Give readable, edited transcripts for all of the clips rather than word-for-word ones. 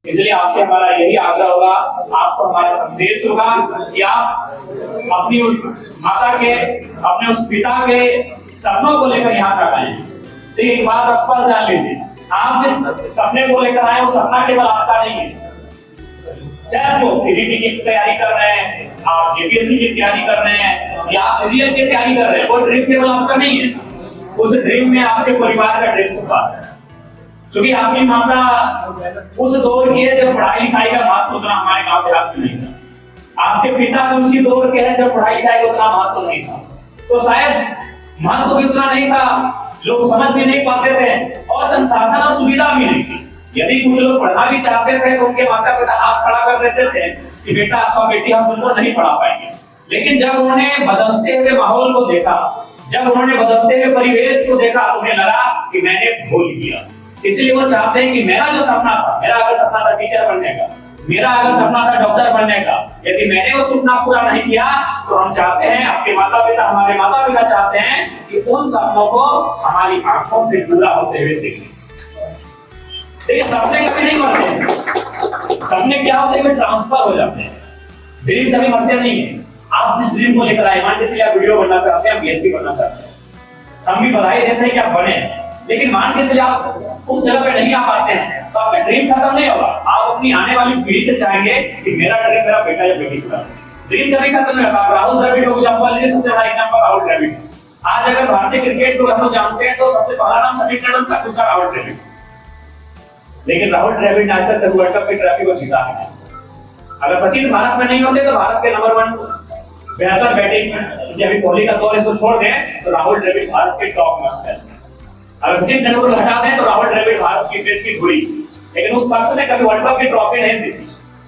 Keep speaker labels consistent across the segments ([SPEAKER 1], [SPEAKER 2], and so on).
[SPEAKER 1] इसलिए आपसे हमारा यही आग्रह होगा, आपको हमारा संदेश होगा कि आप अपनी उस माता के, अपने उस पिता के सपनों को लेकर यहाँ तक आए। तो एक बात स्पष्ट जान लीजिए, आप जिस सपने को लेकर आए वो सपना केवल आपका नहीं है। चाहे जो पीजीटी की तैयारी कर रहे हैं, आप जेपीएससी की तैयारी कर रहे हैं या आप सीजीएल की तैयारी कर रहे हैं, वो ड्रीम केवल आपका नहीं है। उस ड्रीम में आपके परिवार का ड्रीम छुपा है। क्योंकि आपकी माता उस दौर की है जब पढ़ाई लिखाई का महत्व उतना हमारे गांव देहात में नहीं था। आपके पिता उसी दौर के हैं जब पढ़ाई लिखाई का उतना महत्व नहीं था। तो शायद महत्व भी उतना नहीं था, लोग समझ भी नहीं पाते थे और संसाधन और सुविधा भी नहीं थी। यदि कुछ लोग पढ़ना भी चाहते थे तो उनके माता पिता हाथ खड़ा कर देते थे कि बेटा अथवा बेटी हम तुमको नहीं पढ़ा पाएंगे। लेकिन जब उन्होंने बदलते हुए माहौल को देखा, जब उन्होंने बदलते हुए परिवेश को देखा, उन्हें लगा कि मैंने भूल किया। इसलिए वो चाहते हैं कि मेरा जो सपना था, मेरा अगर सपना था टीचर बनने का, मेरा अगर सपना था डॉक्टर बनने का, यदि मैंने वो सपना पूरा नहीं किया तो हम चाहते हैं, आपके माता पिता, हमारे माता पिता चाहते हैं कि उन सपनों को हमारी आंखों से पूरा होते हुए देखें। देखिए सपने कभी नहीं मरते। सपने क्या होते हैं, ट्रांसफर हो जाते हैं। ड्रीम कभी मरते नहीं है। आप जिस ड्रीम को लेकर आए, मान के चलिए आप वीडियो बनना चाहते हैं, आप पीएचडी बनना चाहते हैं, हम भी बधाई देते हैं कि आप बने। लेकिन मान के चलिए आप उस जगह पे नहीं आ पाते हैं तो आपका ड्रीम खत्म नहीं होगा। आप अपनी आने वाली पीढ़ी से चाहेंगे कि मेरा ड्रीम मेरा बेटा या बेटी पूरा। ड्रीम कभी खत्म नहीं होगा। राहुल द्रविड़ को एग्जांपल लीजिए, सबसे बड़ा एग्जांपल राहुल द्रविड़। आज अगर भारतीय क्रिकेट को हम जानते हैं तो सबसे पहला नाम सचिन तेंदुलकर, दूसरा राहुल द्रविड़। लेकिन राहुल द्रविड़ ने आज तक वर्ल्ड कप की ट्रॉफी को जीता नहीं। अगर सचिन भारत में नहीं होते तो भारत के नंबर 1 बेहतर बैटिंग में अभी कोहली का दौर इसको छोड़ दें तो राहुल द्रविड़ भारत के टॉप में है। अगर सचिन तेंदुलकर हटा दें तो राहुल द्रविड़ भारत की क्रिकेट की धुरी। लेकिन उस शख्स ने कभी वर्ल्ड कप की ट्रॉफी नहीं जीती,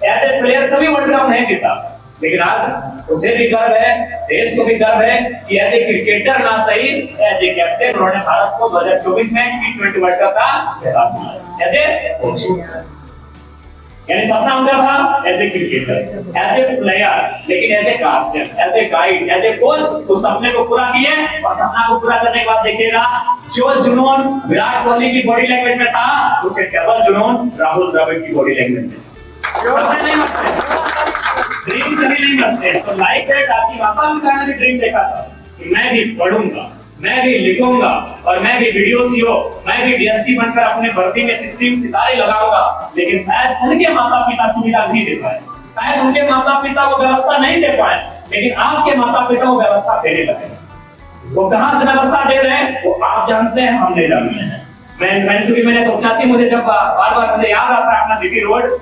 [SPEAKER 1] एज ए प्लेयर कभी वर्ल्ड कप नहीं जीता। लेकिन आज उसे भी गर्व है, देश को भी गर्व है कि एज ए क्रिकेटर ना सही, एज ए कैप्टन उन्होंने भारत को 2024 में T20 वर्ल्ड कप का खिताब दिलाया। एज ए कोच, यानी सपना उनका था as a cricketer, as a player, लेकिन as a guardian, as a guide, as a coach उस सपने को पूरा किए। और सपना को पूरा करने के बाद देखिएगा, जो जुनून विराट कोहली की बॉडी लैंग्वेज में था, उसे डबल जुनून राहुल द्रविड़ की बॉडी लैंग्वेज में। सपने नहीं मरते, ड्रीम कभी नहीं मरते। तो लाइक है, आपकी माता पिता ने भी ड्रीम देखा था कि मैं भी पढ़ूंगा, मैं भी लिखूंगा और मैं भी वीडियो सीओ, मैं भी डीएसपी बनकर अपने भर्ती में सितारे लगाऊंगा। लेकिन शायद उनके माता पिता सुविधा नहीं दे पाए, शायद उनके माता पिता वो व्यवस्था नहीं दे पाए, लेकिन आपके माता पिता वो व्यवस्था देने लगे। वो कहां से व्यवस्था दे रहे हैं वो आप जानते हैं, हम नहीं जानते हैं। मैंने तो चाची, मुझे जब बार मुझे याद आता है अपना जीटी रोड,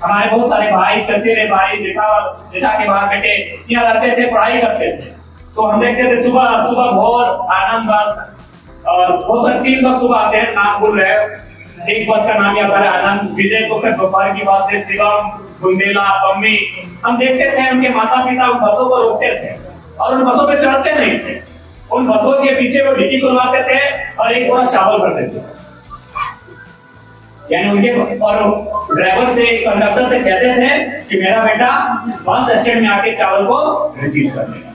[SPEAKER 1] हमारे बहुत सारे भाई, चचेरे भाई, जेठा के बाहर बेटे यहाँ रहते थे, पढ़ाई करते थे। तो हम देखते थे सुबह भोर आनंद बस और बहुत सारी 3 बस सुबह आते हैं, नाम भूल रहे, एक बस का नाम याद आ रहा है आनंद, विजय, तो फिर दोपहर की बस है शिवम, बुंदेला, पम्मी। हम देखते थे उनके माता पिता उन बसों को रोकते थे और उन बसों पे चढ़ते नहीं थे। उन बसों के पीछे वो डिक्की खुलवाते थे और एक बोरा चावल भर देते थे। यानी उनके और ड्राइवर से, कंडक्टर से कहते थे कि मेरा बेटा बस स्टैंड में आके चावल को रिसीव कर लेगा।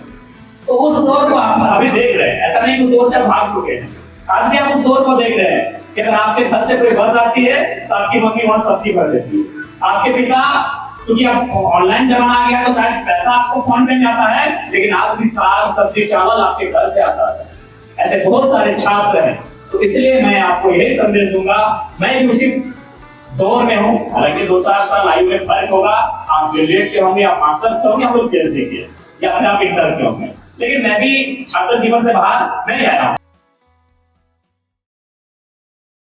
[SPEAKER 1] तो उस दौर को आप अभी देख रहे हैं, ऐसा नहीं उस दौर से भाग चुके हैं, आज भी आप उस दौर को देख रहे हैं कि अगर आपके घर से कोई बस आती है तो आपकी मम्मी वहां सब्जी भर देती है। आपके पिता, क्योंकि अब ऑनलाइन जमाना आ गया तो शायद पैसा आपको फोन पे में आता है, लेकिन आज भी साग सब्जी चावल आपके घर से आता है। ऐसे बहुत सारे छात्र हैं। तो इसलिए मैं आपको यही संदेश दूंगा, मैं भी उसी दौर में हूँ, हालांकि 2-4 साल आयु में फर्क होगा। आप ग्रेजुएट के होंगे, आप मास्टर्स के होंगे, आप लोग पीएचडी के या फिर आप इंटर के होंगे, लेकिन मैं भी छात्र जीवन से बाहर नहीं आया हूँ।